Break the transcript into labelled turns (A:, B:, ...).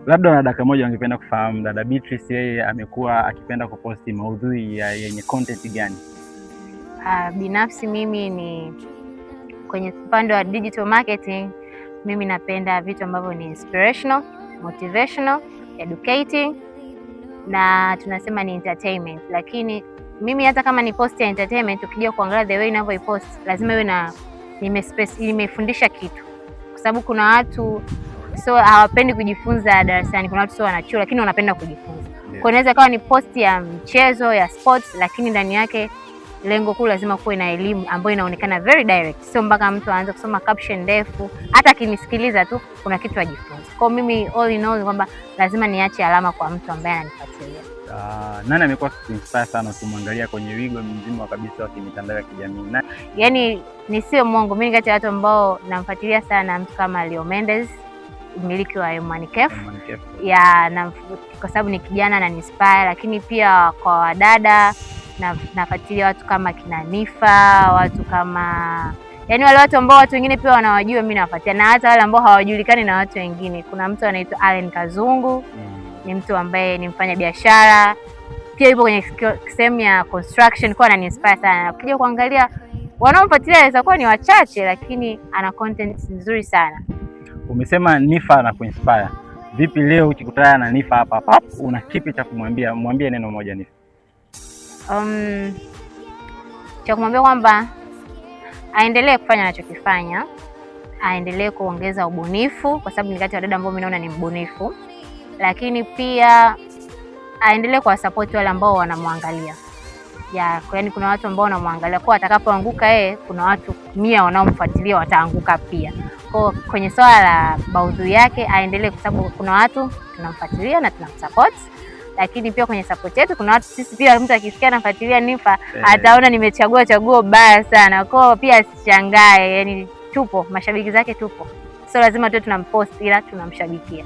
A: Labda na dakika moja ungependa kufahamu dada Beatrice yeye amekuwa akipenda kuposti maudhui yenye content gani?
B: Binafsi mimi ni kwenye upande wa digital marketing, mimi napenda vitu ambavyo ni inspirational, motivational, educating na tunasema ni entertainment. Lakini mimi hata kama ni post ya entertainment, ukija kuangalia the way ninavyoipost lazima iwe na nimefundisha kitu, kwa sababu kuna watu hawapendi kujifunza darasani, kuna watu wanachuo lakini wanapenda kujifunza. Kwa inaweza kawa ni post ya mchezo ya sports, lakini ndani yake lengo kuu lazima kuwe na elimu ambayo inaonekana very direct, sio mpaka mtu aanze kusoma caption ndefu. Hata akinisikiliza tu kuna kitu ajifunze. Kwa mimi all in all kwamba lazima niache alama kwa mtu ambaye ananifuatilia.
A: Nani amekuwa kuinspire sana kumwangalia kwenye wigo mzima kabisa wa mitandao ya kijamii?
B: Yaani nisiwe mongo, mimi kati ya watu ambao namfuatilia sana mtu kama Leo Mendes, mmiliki wa Imani Cafe. Kwa sababu ni kijana na inspire, lakini pia kwa wadada nafuatilia watu kama kina Nifa, watu kama wale watu ambao watu wengine pia wanawajua, mimi nawafuatilia, na hata wale ambao hawajulikani na watu wengine. Kuna mtu anaitwa Allen Kazungu, ni mtu ambaye ni mfanya biashara, pia yupo kwenye sehemu ya construction, kwa ananiinspire sana. Ukija kuangalia wanaomfuatilia inaweza kuwa ni wachache, lakini ana content nzuri sana.
A: Umesema Nifa na kuinspire. Vipi leo ukikutana na Nifa hapa, una kipi cha kumwambia? Mwambie neno moja Nifa.
B: Cha kumwambia kwamba aendelee kufanya anachokifanya, aendelee kuongeza ubunifu, kwa sababu ni kati ya dada ambao mimi naona ni mbunifu, lakini pia aendelee kwa support wale ambao wanamwangalia. Yaani kuna watu ambao wanamwangalia, kwa atakapoanguka yeye kuna watu 100 wanaomfuatilia wataanguka pia. Kwa kwenye swala la maudhui yake aendelee, kwa sababu kuna watu tunamfuatilia na tunamsupport, lakini pia kwenye support yetu kuna watu sisi pia, mtu akisikia anafuatilia Nifa ataona nimechagua chaguo baya sana. Kwa pia asichangae, yani tupo mashabiki zake tupo, sio lazima tu tunampost, ila tunamshabikia.